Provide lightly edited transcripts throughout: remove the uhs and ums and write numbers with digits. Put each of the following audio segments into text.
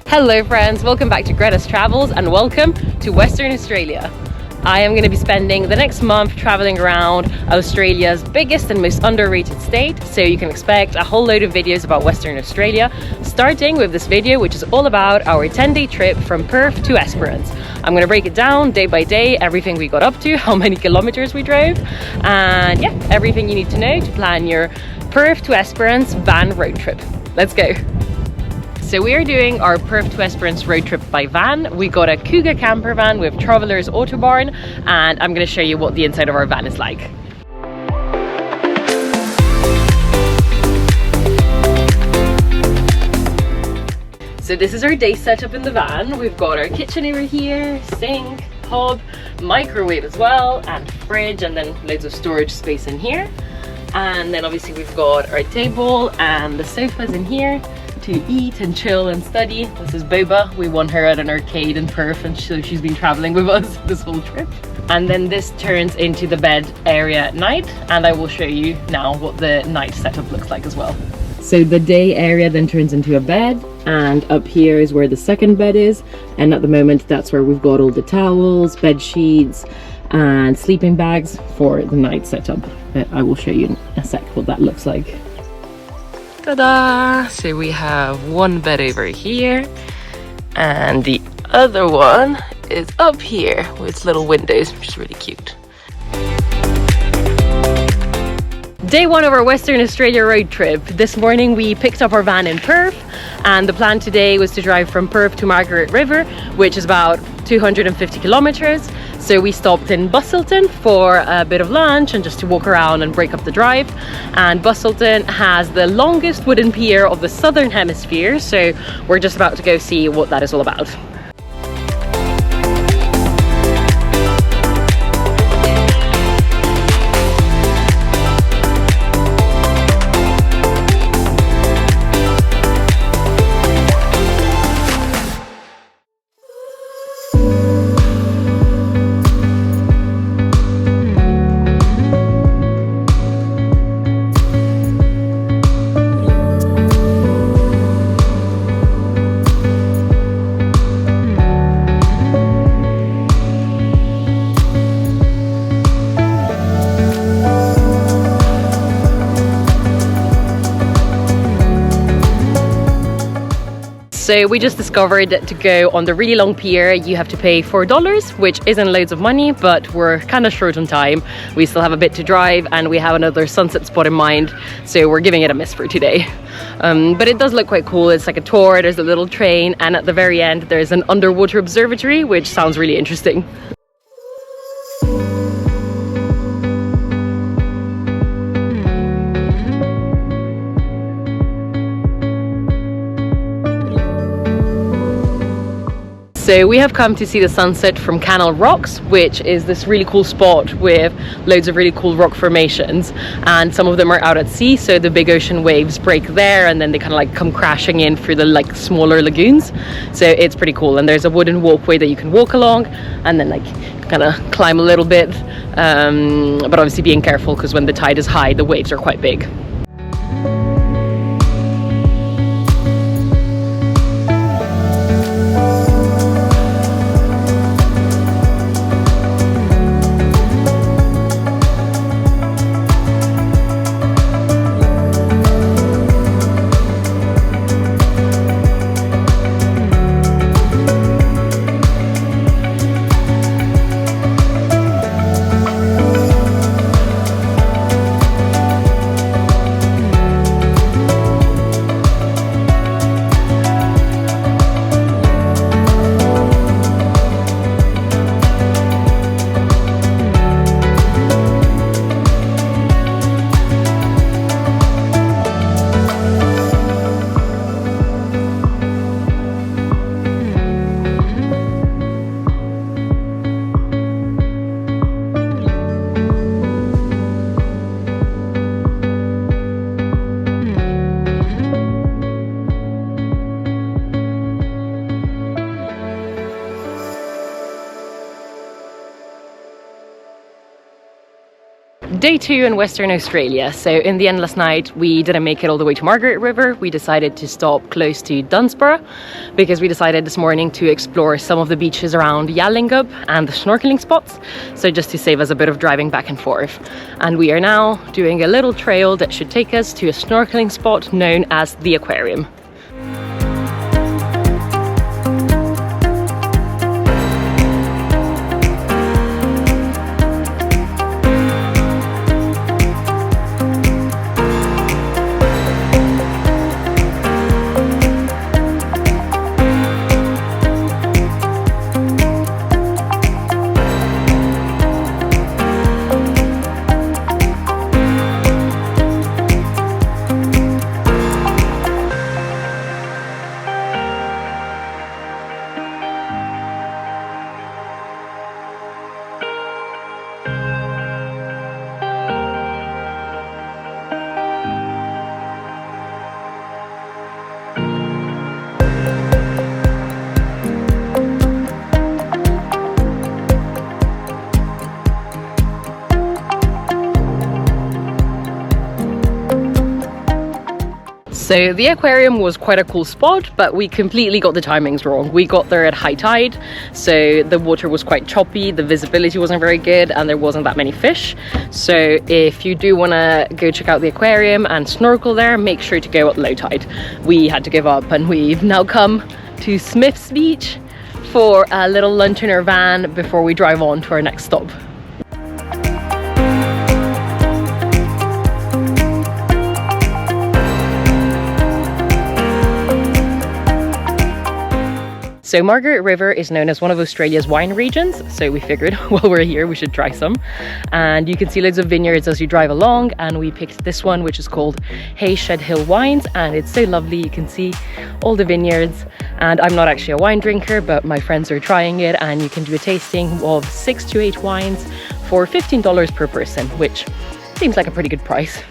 Hello friends, welcome back to Greta's Travels and welcome to Western Australia. I am going to be spending the next month traveling around Australia's biggest and most underrated state, so you can expect a whole load of videos about Western Australia, starting with this video which is all about our 10-day trip from Perth to Esperance. I'm going to break it down day by day, everything we got up to, how many kilometers we drove, and yeah, everything you need to know to plan your Perth to Esperance van road trip. Let's go! So we are doing our Perth to Esperance road trip by van. We got a Kuga Campervan with Travellers Autobarn, and I'm going to show you what the inside of our van is like. So this is our day setup in the van. We've got our kitchen over here, sink, hob, microwave as well, and fridge, and then loads of storage space in here. And then obviously we've got our table and the sofas in here to eat and chill and study. This is Boba. We won her at an arcade in Perth, and so she's been traveling with us this whole trip. And then this turns into the bed area at night, and I will show you now what the night setup looks like as well. So the day area then turns into a bed, and up here is where the second bed is, and at the moment that's where we've got all the towels, bed sheets and sleeping bags for the night setup. I will show you in a sec what that looks like. Ta-da! So we have one bed over here, and the other one is up here with little windows, which is really cute. Day one of our Western Australia road trip. This morning we picked up our van in Perth, and the plan today was to drive from Perth to Margaret River, which is about 250 kilometers. So we stopped in Busselton for a bit of lunch and just to walk around and break up the drive. And Busselton has the longest wooden pier of the southern hemisphere, so we're just about to go see what that is all about. So we just discovered that to go on the really long pier you have to pay $4, which isn't loads of money, but we're kind of short on time. We still have a bit to drive and we have another sunset spot in mind, so we're giving it a miss for today. But it does look quite cool. It's like a tour, there's a little train, and at the very end there's an underwater observatory, which sounds really interesting. So we have come to see the sunset from Canal Rocks, which is this really cool spot with loads of really cool rock formations, and some of them are out at sea, so the big ocean waves break there and then they kind of like come crashing in through the like smaller lagoons. So it's pretty cool, and there's a wooden walkway that you can walk along and then like kind of climb a little bit, but obviously being careful because when the tide is high the waves are quite big. Day 2 in Western Australia. So in the end last night we didn't make it all the way to Margaret River. We decided to stop close to Dunsborough because we decided this morning to explore some of the beaches around Yallingup and the snorkeling spots. So just to save us a bit of driving back and forth. And we are now doing a little trail that should take us to a snorkeling spot known as the Aquarium. So the aquarium was quite a cool spot, but we completely got the timings wrong. We got there at high tide, so the water was quite choppy, the visibility wasn't very good, and there wasn't that many fish. So if you do want to go check out the aquarium and snorkel there, make sure to go at low tide. We had to give up, and we've now come to Smith's Beach for a little lunch in our van before we drive on to our next stop. So Margaret River is known as one of Australia's wine regions, so we figured while we're here we should try some. And you can see loads of vineyards as you drive along, and we picked this one which is called Hayshed Hill Wines, and it's so lovely. You can see all the vineyards, and I'm not actually a wine drinker, but my friends are trying it, and you can do a tasting of 6 to 8 wines for $15 per person, which seems like a pretty good price.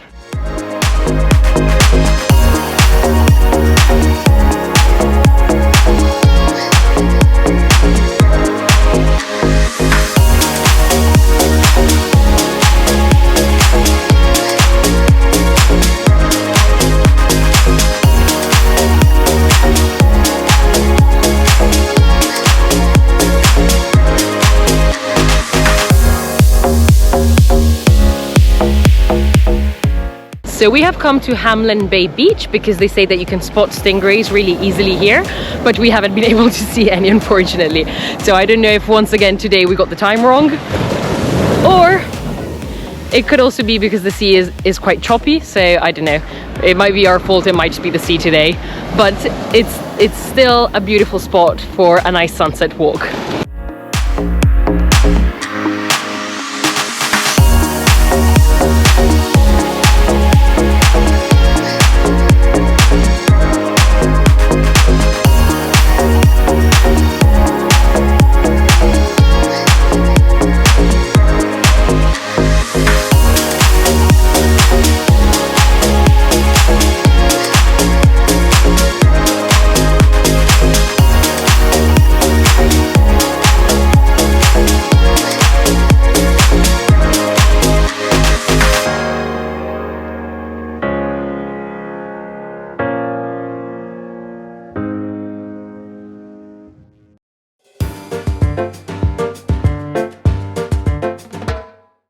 So we have come to Hamelin Bay Beach because they say that you can spot stingrays really easily here, but we haven't been able to see any, unfortunately. So I don't know if once again today we got the time wrong, or it could also be because the sea is quite choppy. So I don't know, it might be our fault, it might just be the sea today, but it's still a beautiful spot for a nice sunset walk.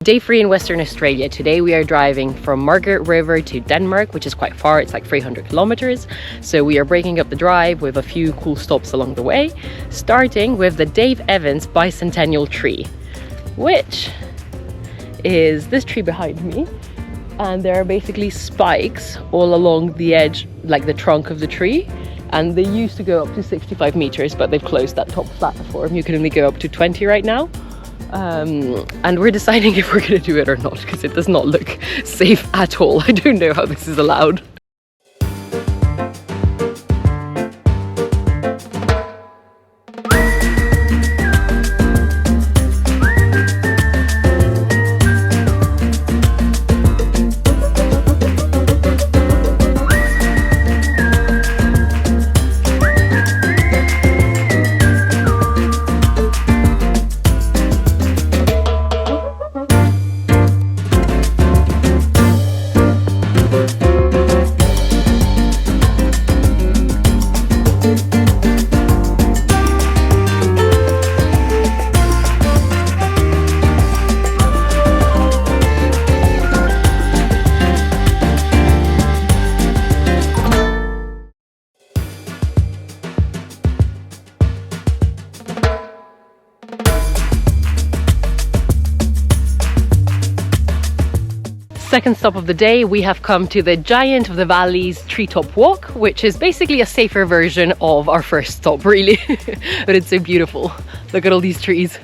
Day 3 in Western Australia. Today we are driving from Margaret River to Denmark, which is quite far. It's like 300 kilometers. So we are breaking up the drive with a few cool stops along the way, starting with the Dave Evans Bicentennial tree, which is this tree behind me. And there are basically spikes all along the edge, like the trunk of the tree. And they used to go up to 65 meters, but they've closed that top platform. You can only go up to 20 right now. And we're deciding if we're going to do it or not, because it does not look safe at all. I don't know how this is allowed. second stop of the day, we have come to the Giant of the Valley's Treetop Walk, which is basically a safer version of our first stop, really. But it's so beautiful. Look at all these trees.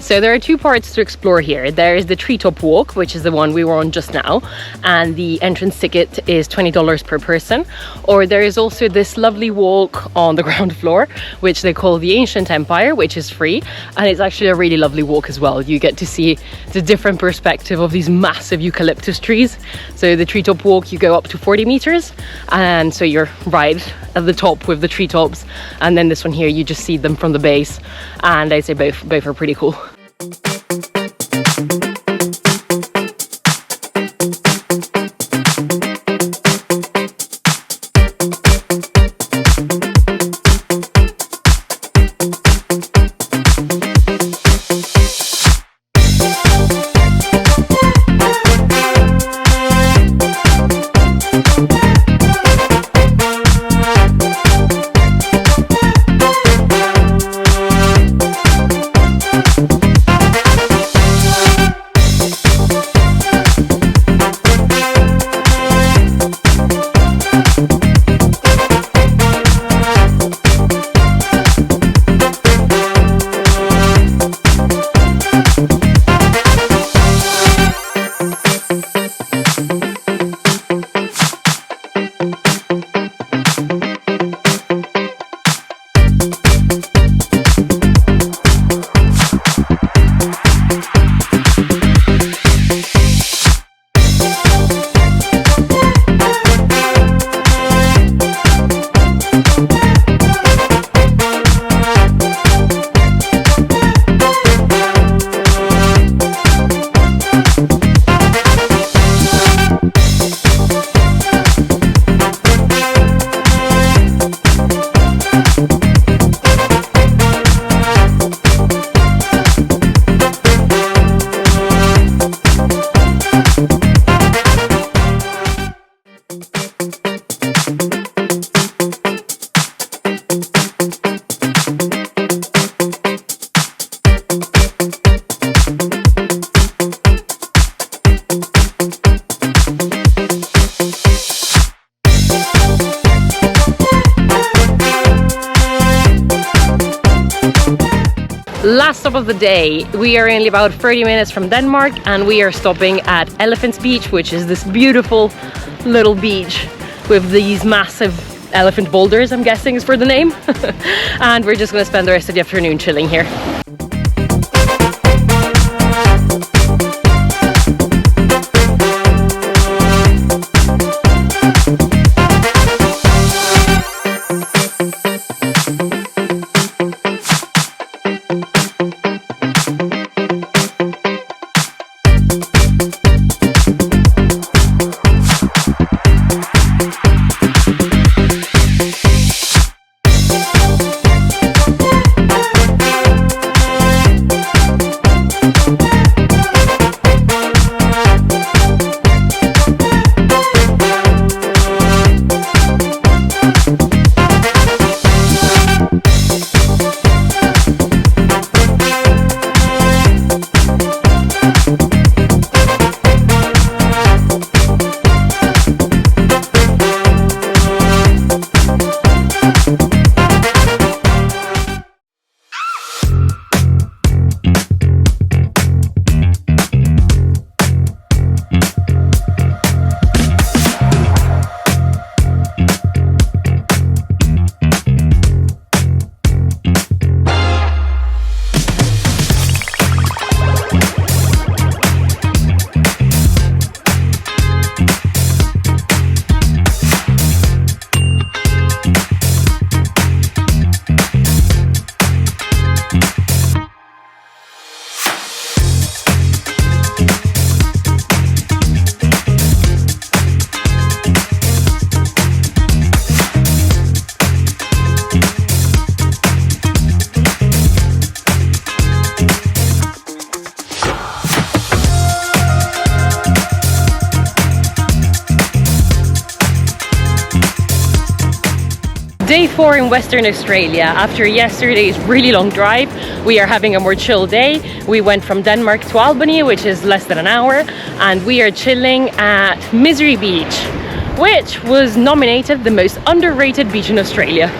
So there are two parts to explore here. There is the Treetop Walk, which is the one we were on just now, and the entrance ticket is $20 per person. Or there is also this lovely walk on the ground floor, which they call the Ancient Empire, which is free, and it's actually a really lovely walk as well. You get to see the different perspective of these massive eucalyptus trees. So the Treetop Walk, you go up to 40 meters, and so you're right at the top with the treetops, and then this one here, you just see them from the base, and I'd say both are pretty cool. Last stop of the day, we are only about 30 minutes from Denmark, and we are stopping at Elephants Beach, which is this beautiful little beach with these massive elephant boulders, I'm guessing is for the name. And we're just going to spend the rest of the afternoon chilling here. Day 4 in Western Australia. After yesterday's really long drive, we are having a more chill day. We went from Denmark to Albany, which is less than an hour, and we are chilling at Misery Beach, which was nominated the most underrated beach in Australia.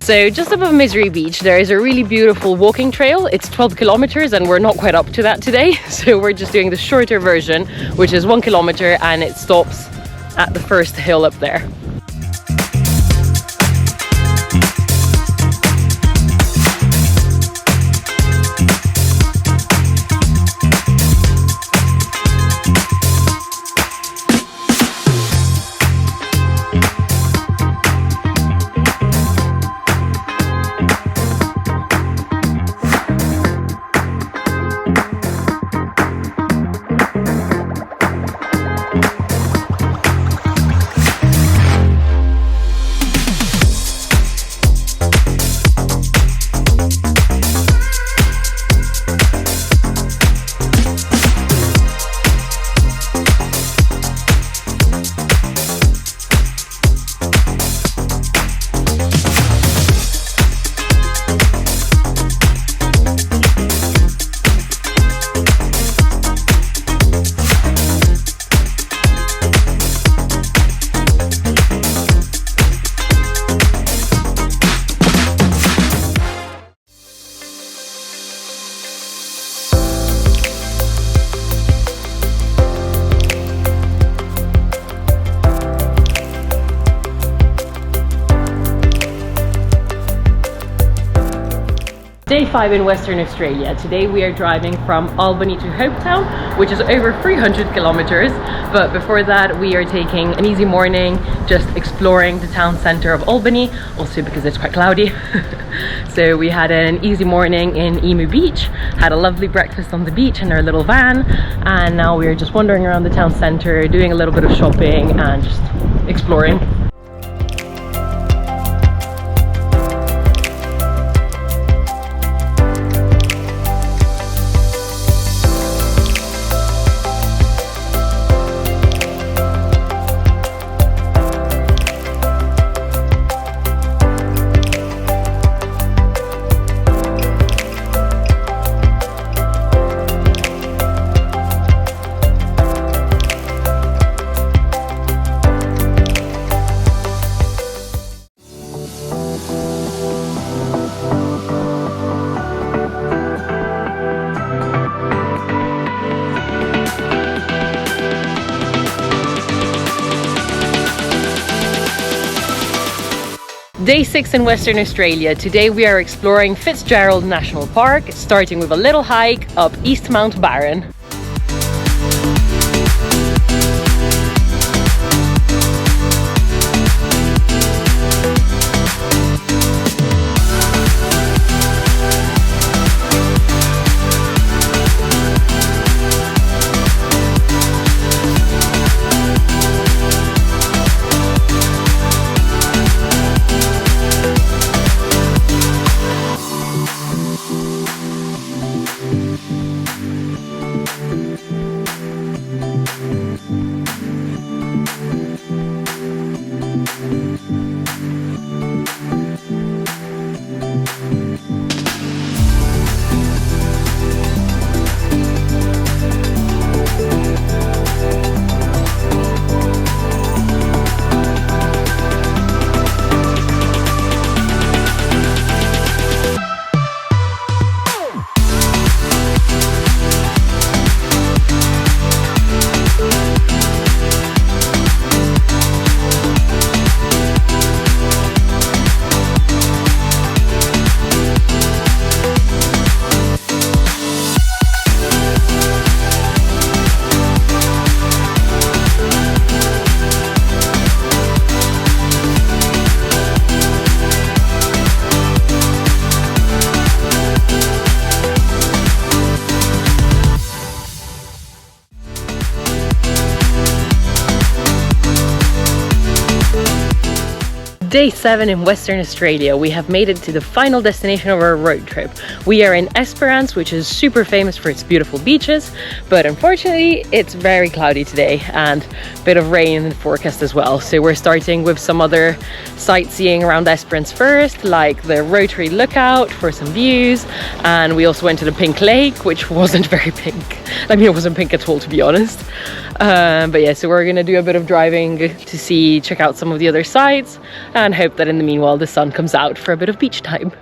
So just above Misery Beach there is a really beautiful walking trail. It's 12 kilometers and we're not quite up to that today, so we're just doing the shorter version, which is 1 kilometer, and it stops at the first hill up there. Day 5 in Western Australia. Today we are driving from Albany to Hopetoun, which is over 300 kilometers. But before that we are taking an easy morning, just exploring the town centre of Albany, also because it's quite cloudy. So we had an easy morning in Emu Beach, had a lovely breakfast on the beach in our little van, and now we are just wandering around the town centre, doing a little bit of shopping and just exploring. Day 6 in Western Australia. Today we are exploring Fitzgerald National Park, starting with a little hike up East Mount Barren. Day 7 in Western Australia. We have made it to the final destination of our road trip. We are in Esperance, which is super famous for its beautiful beaches, but unfortunately it's very cloudy today and a bit of rain in the forecast as well. So we're starting with some other sightseeing around Esperance first, like the Rotary Lookout for some views, and we also went to the Pink Lake, which wasn't very pink. I mean, it wasn't pink at all, to be honest. But yeah, so we're gonna do a bit of driving to check out some of the other sites and hope that in the meanwhile the sun comes out for a bit of beach time.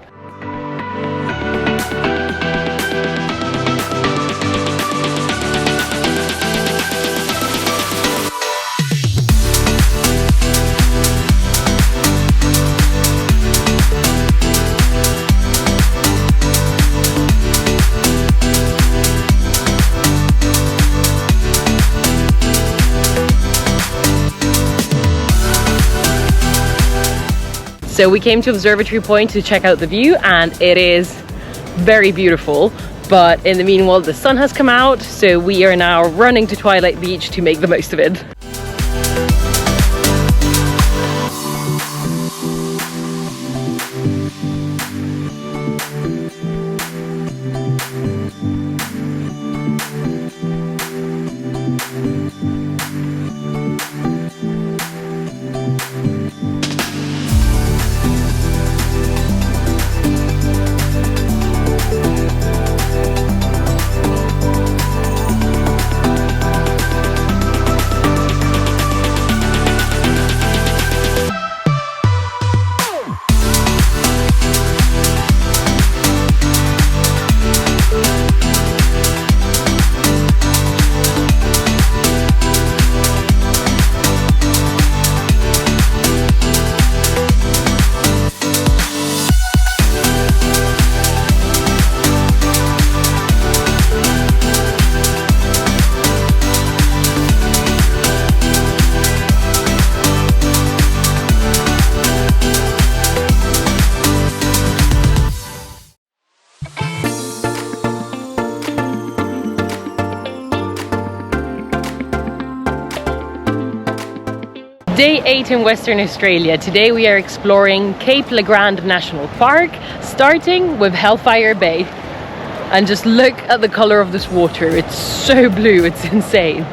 So we came to Observatory Point to check out the view, and it is very beautiful, but in the meanwhile the sun has come out, so we are now running to Twilight Beach to make the most of it. Day 8 in Western Australia. Today we are exploring Cape Legrand National Park, starting with Hellfire Bay. And just look at the color of this water. It's so blue, it's insane.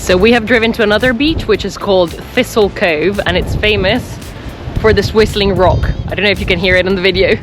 So we have driven to another beach which is called Thistle Cove, and it's famous for this whistling rock. I don't know if you can hear it in the video.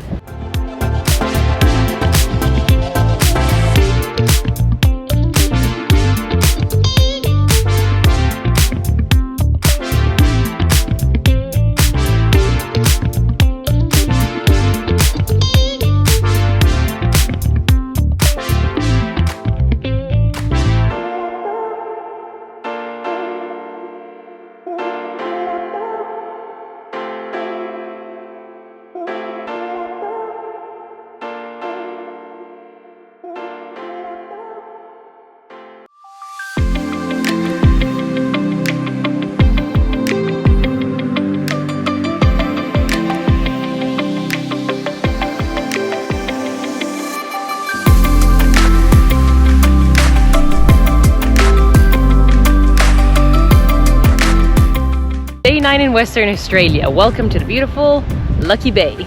Day 9 in Western Australia. Welcome to the beautiful Lucky Bay.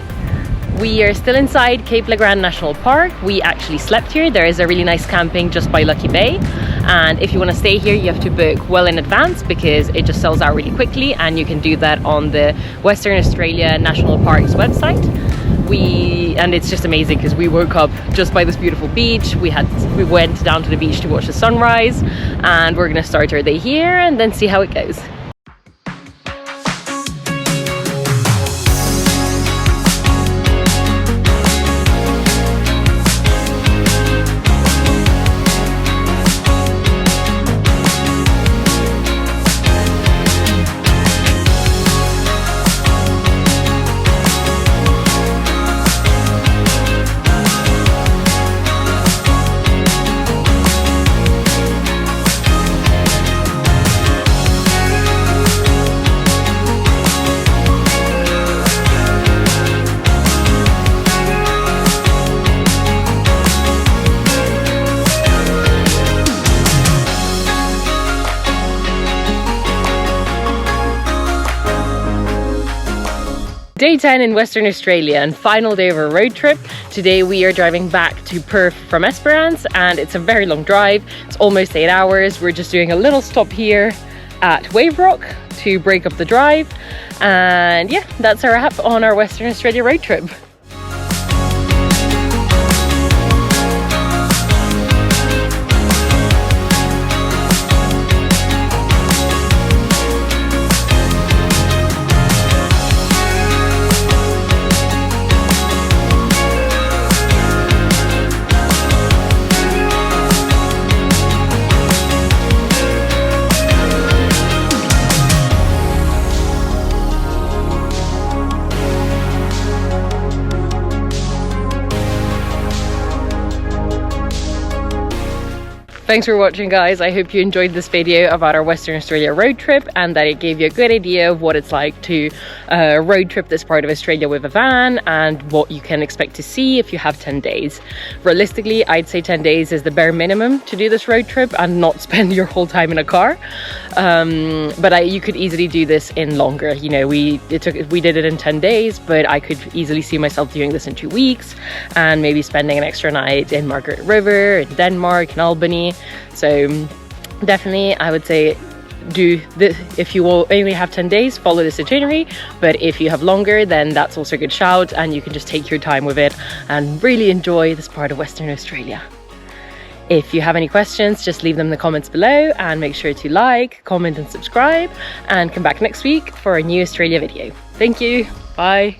We are still inside Cape Le Grand National Park. We actually slept here. There is a really nice camping just by Lucky Bay, and if you want to stay here you have to book well in advance because it just sells out really quickly, and you can do that on the Western Australia National Park's website. And it's just amazing because we woke up just by this beautiful beach. We went down to the beach to watch the sunrise, and we're gonna start our day here and then see how it goes. Day 10 in Western Australia and final day of our road trip. Today we are driving back to Perth from Esperance, and it's a very long drive. It's almost 8 hours. We're just doing a little stop here at Wave Rock to break up the drive. And yeah, that's our wrap on our Western Australia road trip. Thanks for watching, guys. I hope you enjoyed this video about our Western Australia road trip and that it gave you a good idea of what it's like to road trip this part of Australia with a van and what you can expect to see if you have 10 days. Realistically, I'd say 10 days is the bare minimum to do this road trip and not spend your whole time in a car. But you could easily do this in longer. You know, we did it in 10 days, but I could easily see myself doing this in 2 weeks and maybe spending an extra night in Margaret River, in Denmark, in Albany. So definitely I would say do this. If you will only have 10 days, follow this itinerary, but if you have longer, then that's also a good shout, and you can just take your time with it and really enjoy this part of Western Australia. If you have any questions, just leave them in the comments below, and make sure to like, comment and subscribe, and come back next week for a new Australia video. Thank you. Bye.